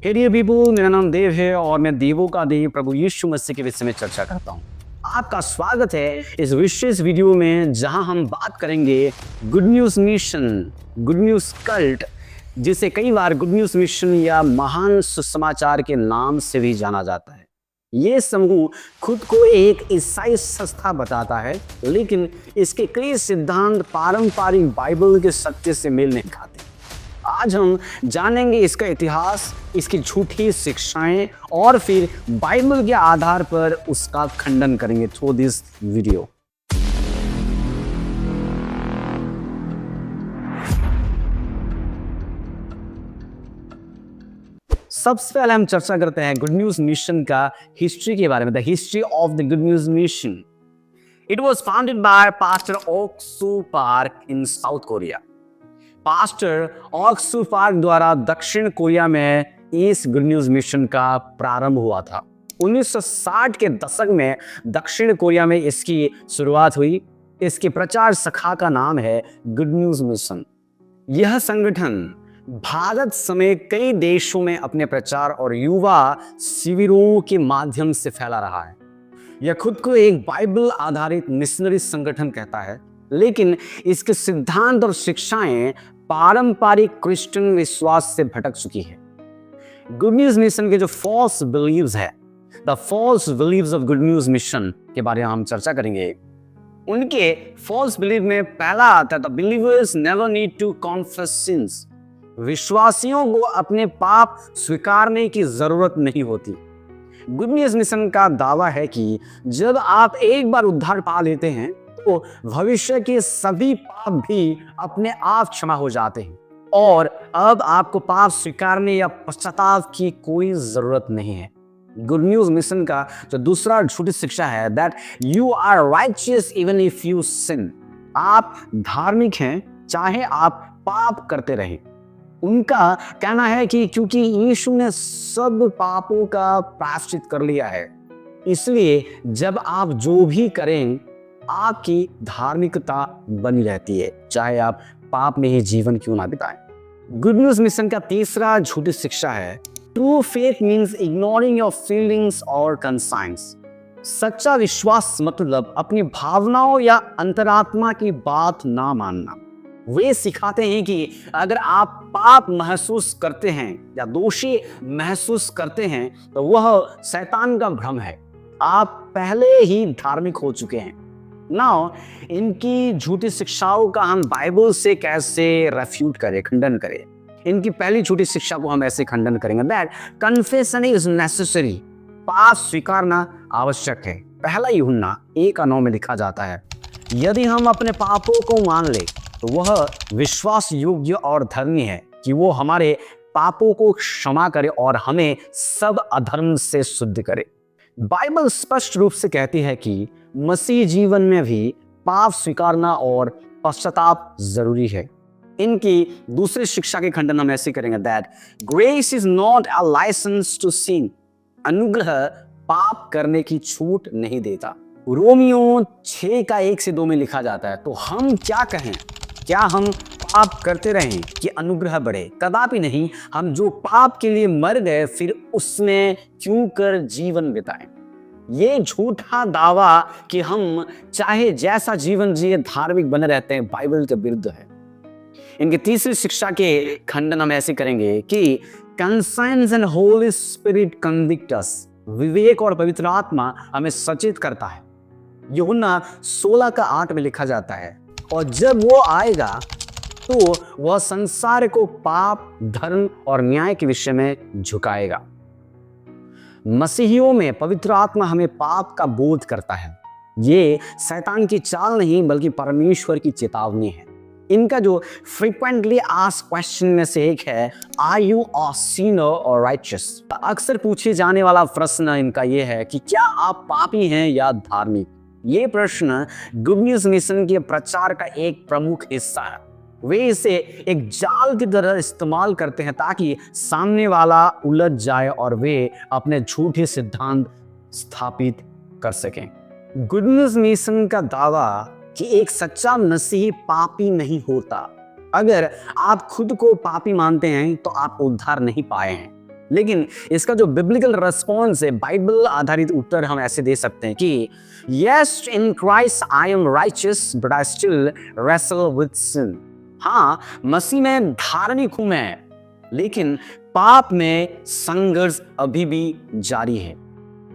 हे dear people, मेरा नाम देव है और मैं देवों का देव प्रभु यीशु मसीह के विषय में चर्चा करता हूँ। आपका स्वागत है इस विशेष वीडियो में जहां हम बात करेंगे good news mission, good news cult, जिसे कई बार गुड न्यूज मिशन या महान सुसमाचार के नाम से भी जाना जाता है। ये समूह खुद को एक ईसाई संस्था बताता है, लेकिन इसके कई सिद्धांत पारंपरिक बाइबल के सत्य से मेल नहीं खाते। आज हम जानेंगे इसका इतिहास, इसकी झूठी शिक्षाएं और फिर बाइबल के आधार पर उसका खंडन करेंगे थ्रू दिस वीडियो। सबसे पहले हम चर्चा करते हैं गुड न्यूज मिशन का हिस्ट्री के बारे में। The history of the good news mission. It was founded by pastor Ok Soo Park in South Korea. Pastor Ok Soo Park द्वारा दक्षिण कोरिया में इस गुड न्यूज मिशन का प्रारंभ हुआ था। 1960 के दशक में दक्षिण कोरिया में इसकी शुरुआत हुई। इसके प्रचार शाखा का नाम है गुड न्यूज मिशन। यह संगठन भारत समेत कई देशों में अपने प्रचार और युवा शिविरों के माध्यम से फैला रहा है। यह खुद को एक बाइबल आधारित मिशनरी संगठन कहता है, लेकिन इसके सिद्धांत और शिक्षाएं पारंपरिक क्रिश्चियन विश्वास से भटक चुकी है। गुड न्यूज मिशन के जो फॉल्स बिलीव्स है, the false believes of good news mission के बारे में हम चर्चा करेंगे। उनके फॉल्स बिलीव में पहला आता है the believers never need to confess sins. विश्वासियों को अपने पाप स्वीकारने की जरूरत नहीं होती। गुड न्यूज मिशन का दावा है कि जब आप एक बार उद्धार पा लेते हैं तो भविष्य के सभी पाप भी अपने आप क्षमा हो जाते हैं और अब आपको पाप स्वीकारने या पश्चाताप की कोई जरूरत नहीं है। गुड न्यूज मिशन का जो दूसरा झूठी शिक्षा है that you are righteous even if you sin. आप धार्मिक हैं चाहे आप पाप करते रहें। उनका कहना है कि क्योंकि यीशु ने सब पापों का प्रायश्चित कर लिया है, इसलिए जब आप जो भी करें आपकी धार्मिकता बनी रहती है, चाहे आप पाप में ही जीवन क्यों ना बिताएं। गुड न्यूज मिशन का तीसरा झूठी शिक्षा है true faith means ignoring your feelings और कंसाइंस। सच्चा विश्वास मतलब अपनी भावनाओं या अंतरात्मा की बात ना मानना। वे सिखाते हैं कि अगर आप पाप महसूस करते हैं या दोषी महसूस करते हैं तो वह शैतान का भ्रम है, आप पहले ही धार्मिक हो चुके हैं। नाउ इनकी झूठी शिक्षाओं का हम बाइबल से कैसे रेफ्यूट करें, खंडन करें। इनकी पहली झूठी शिक्षा को हम ऐसे खंडन करेंगे दैट कन्फेशन इज नेसेसरी। पाप स्वीकारना आवश्यक है। पहला यूहन्ना 1:9 में लिखा जाता है, यदि हम अपने पापों को मान ले तो वह विश्वास योग्य और धर्मी है कि वो हमारे पापों को क्षमा करे और हमें सब अधर्म से शुद्ध करे। बाइबल स्पष्ट रूप से कहती है कि मसीह जीवन में भी पाप स्वीकारना और पश्चाताप जरूरी है। इनकी दूसरी शिक्षा के खंडन हम ऐसे करेंगे that grace is not a licence to sin. अनुग्रह पाप करने की छूट नहीं देता। रोमियो 6:1-2 में लिखा जाता है, तो हम क्या कहें, क्या हम पाप करते रहें कि अनुग्रह बढ़े? कदापि नहीं। हम जो पाप के लिए मर गए फिर उसमें क्यों कर जीवन बिताएं। ये झूठा दावा कि हम चाहे जैसा जीवन जिए धार्मिक बने रहते हैं बाइबल के विरुद्ध है। इनकी तीसरी शिक्षा के खंडन हम ऐसे करेंगे कि conscience and Holy Spirit convict us. विवेक और पवित्र आत्मा हमें सचेत करता है। यूहन्ना 16:8 में लिखा जाता है, और जब वो आएगा तो वह संसार को पाप, धर्म और न्याय के विषय में झुकाएगा। मसीहियों में पवित्र आत्मा हमें पाप का बोध करता है। ये शैतान की चाल नहीं बल्कि परमेश्वर की चेतावनी है। इनका जो फ्रीक्वेंटली आस्क्ड क्वेश्चन में से एक है, आर यू अ सिनर और राइचियस? अक्सर पूछे जाने वाला प्रश्न इनका ये है कि क्या आप पापी हैं या धार्मिक? ये प्रश्न गुड न्यूज मिशन के प्रचार का एक प्रमुख हिस्सा है। वे इसे एक जाल की तरह इस्तेमाल करते हैं ताकि सामने वाला उलझ जाए और वे अपने झूठे सिद्धांत स्थापित कर सकें। गुड न्यूज मिशन का दावा कि एक सच्चा मसीही पापी नहीं होता। अगर आप खुद को पापी मानते हैं तो आप उद्धार नहीं पाए हैं, लेकिन इसका जो बिब्लिकल रिस्पॉन्स है, बाइबल आधारित उत्तर हम ऐसे दे सकते हैं कि yes, in Christ I am righteous but I still wrestle with sin. हाँ, मसीह में धार्मिक हूं मैं, लेकिन पाप में संघर्ष अभी भी जारी है।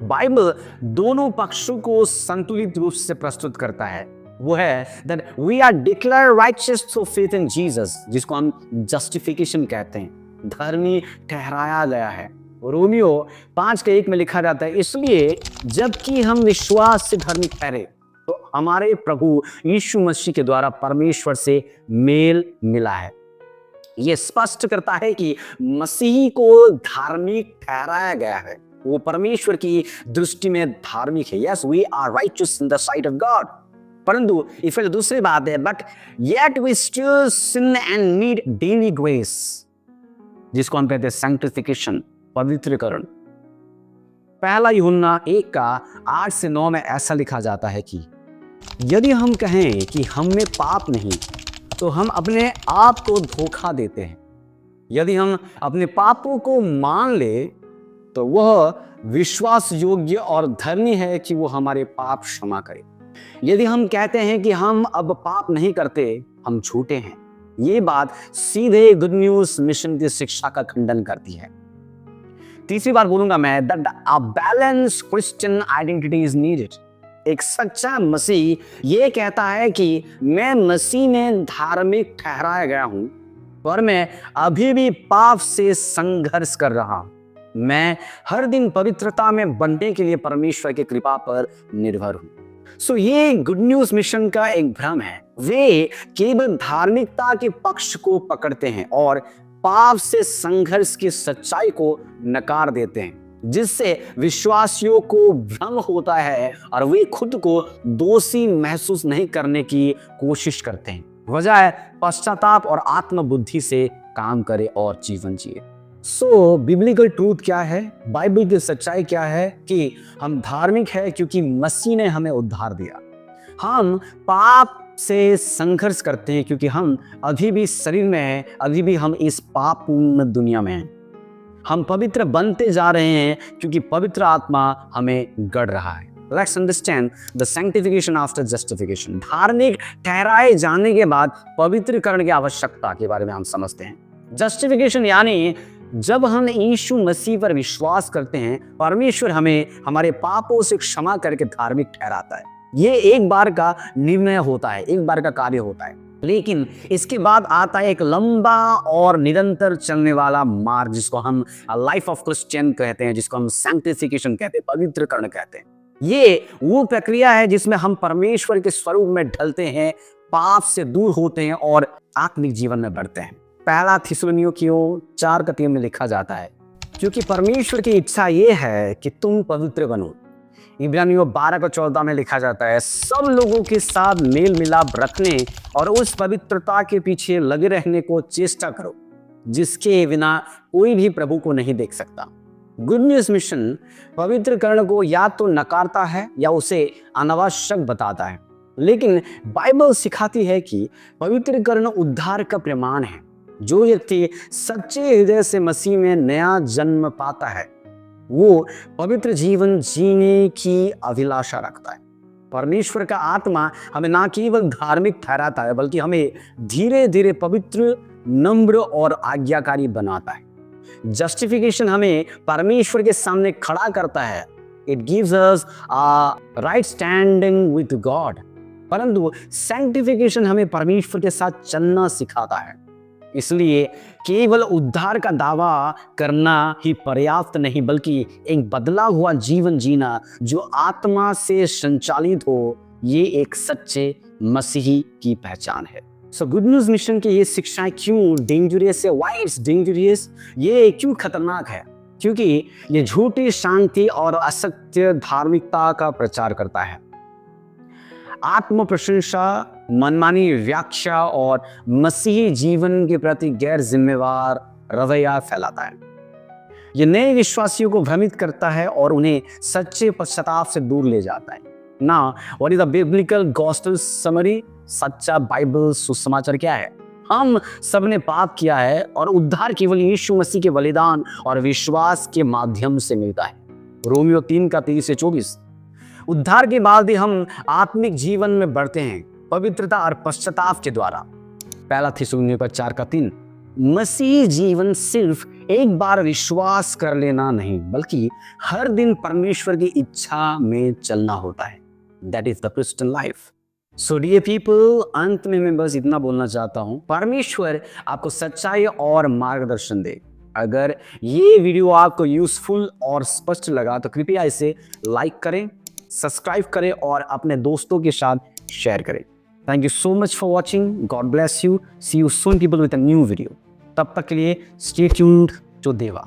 बाइबल दोनों पक्षों को संतुलित रूप से प्रस्तुत करता है। वो है that we are declared righteous through faith in Jesus, जिसको हम जस्टिफिकेशन कहते हैं, धर्मी ठहराया गया है। रोमियो 5:1 में लिखा जाता है, इसलिए जबकि हम विश्वास से धर्मी ठहरे तो हमारे प्रभु यीशु मसीह के द्वारा परमेश्वर से मेल मिला है। यह स्पष्ट करता है कि मसीह को धार्मिक ठहराया गया है, वो परमेश्वर की दृष्टि में धार्मिक है। Yes, we are righteous in the sight of God. परंतु फिर दूसरी बात है, but yet we still sin and need daily grace, जिसको हम कहते हैं सैंक्टिफिकेशन, पवित्रीकरण। पहला यूहन्ना 1:8-9 में ऐसा लिखा जाता है कि यदि हम कहें कि हम में पाप नहीं तो हम अपने आप को धोखा देते हैं। यदि हम अपने पापों को मान ले तो वह विश्वास योग्य और धर्मी है कि वो हमारे पाप क्षमा करे। यदि हम कहते हैं कि हम अब पाप नहीं करते, हम झूठे हैं। ये बात सीधे गुड न्यूज मिशन की शिक्षा का खंडन करती है। तीसरी बार बोलूंगा मैं, that a balanced Christian identity is needed. एक सच्चा मसीह ये कहता है कि मैं मसीह में धार्मिक ठहराया गया हूं, पर मैं अभी भी पाप से संघर्ष कर रहा हूं। मैं हर दिन पवित्रता में बनने के लिए परमेश्वर की कृपा पर निर्भर हूं। सो ये गुड न्यूज मिशन का एक भ्रम है। वे केवल धार्मिकता के पक्ष को पकड़ते हैं और पाप से संघर्ष की सच्चाई को नकार देते हैं, जिससे विश्वासियों को भ्रम होता है और वे खुद को दोषी महसूस नहीं करने की कोशिश करते हैं। वजह पश्चाताप और आत्मबुद्धि से काम करे और जीवन जिए। सो बिब्लिकल ट्रूथ क्या है, बाइबल की सच्चाई क्या है कि हम धार्मिक है क्योंकि मसीह ने हमें उद्धार दिया। हम पाप से संघर्ष करते हैं क्योंकि हम अभी भी शरीर में हैं, अभी भी हम इस पापपूर्ण दुनिया में हैं। हम पवित्र बनते जा रहे हैं क्योंकि पवित्र आत्मा हमें गढ़ रहा है। Let's understand the sanctification after justification. धार्मिक ठहराए जाने के बाद पवित्रीकरण की आवश्यकता के बारे में हम समझते हैं। जस्टिफिकेशन यानी जब हम यीशु मसीह पर विश्वास करते हैं, परमेश्वर हमें हमारे पापों से क्षमा करके धार्मिक ठहराता है। ये एक बार का निर्णय होता है, एक बार का कार्य होता है, लेकिन इसके बाद आता है एक लंबा और निरंतर चलने वाला मार्ग, जिसको हम लाइफ ऑफ क्रिश्चियन कहते हैं, जिसको हम सैंक्टिफिकेशन कहते हैं, पवित्रकरण कहते हैं। ये वो प्रक्रिया है जिसमें हम परमेश्वर के स्वरूप में ढलते हैं, पाप से दूर होते हैं और आत्मिक जीवन में बढ़ते हैं। पहला थिस्सलुनीकियों 4:3 में लिखा जाता है, क्योंकि परमेश्वर की इच्छा ये है कि तुम पवित्र बनो। इब्रानियों 12:14 में लिखा जाता है, सब लोगों के साथ मेल मिलाप रखने और उस पवित्रता के पीछे लगे रहने को चेष्टा करो, जिसके बिना कोई भी प्रभु को नहीं देख सकता। गुड न्यूज मिशन पवित्रकरण को या तो नकारता है या उसे अनावश्यक बताता है, लेकिन बाइबल सिखाती है कि पवित्रकरण उद्धार का प्रमाण है। जो व्यक्ति सच्चे हृदय से मसीह में नया जन्म पाता है, वो पवित्र जीवन जीने की अभिलाषा रखता है। परमेश्वर का आत्मा हमें ना केवल धार्मिक ठहराता है, बल्कि हमें धीरे धीरे पवित्र, नम्र और आज्ञाकारी बनाता है। जस्टिफिकेशन हमें परमेश्वर के सामने खड़ा करता है। It gives us a right standing with God. परंतु सैंक्टिफिकेशन हमें परमेश्वर के साथ चलना सिखाता है। इसलिए केवल उद्धार का दावा करना ही पर्याप्त नहीं, बल्कि एक बदला हुआ जीवन जीना जो आत्मा से संचालित हो, ये एक सच्चे मसीही की पहचान है। सो गुड न्यूज मिशन की ये शिक्षाएं क्यों डेंजरस है? Why it's dangerous? ये क्यों खतरनाक है? क्योंकि ये झूठी शांति और असत्य धार्मिकता का प्रचार करता है। आत्म प्रशंसा, मनमानी व्याख्या और मसीही जीवन के प्रति गैर जिम्मेवार रवैया फैलाता है। यह नए विश्वासियों को भ्रमित करता है और उन्हें सच्चे पश्चाताप से दूर ले जाता है। ना what is the biblical gospel summary? सच्चा बाइबल सुसमाचार क्या है? हम सबने पाप किया है और उद्धार केवल यीशु मसीह के बलिदान और विश्वास के माध्यम से मिलता है। रोमियो 3:23-24। उद्धार के बाद ही हम आत्मिक जीवन में बढ़ते हैं, पवित्रता और पश्चाताप के द्वारा। पहला थिस्सलुनीकियों 4:3। मसीह जीवन सिर्फ एक बार विश्वास कर लेना नहीं, बल्कि हर दिन परमेश्वर की इच्छा में चलना होता है। That is the Christian life. So dear people, अंत में मैं बस इतना बोलना चाहता हूं, परमेश्वर आपको सच्चाई और मार्गदर्शन दे। अगर ये वीडियो आपको यूजफुल और स्पष्ट लगा तो कृपया इसे लाइक करें, सब्सक्राइब करें और अपने दोस्तों के साथ शेयर करें। Thank you so much for watching. God bless you. See you soon, people, with a new video. तब तक के लिए stay tuned to Deva.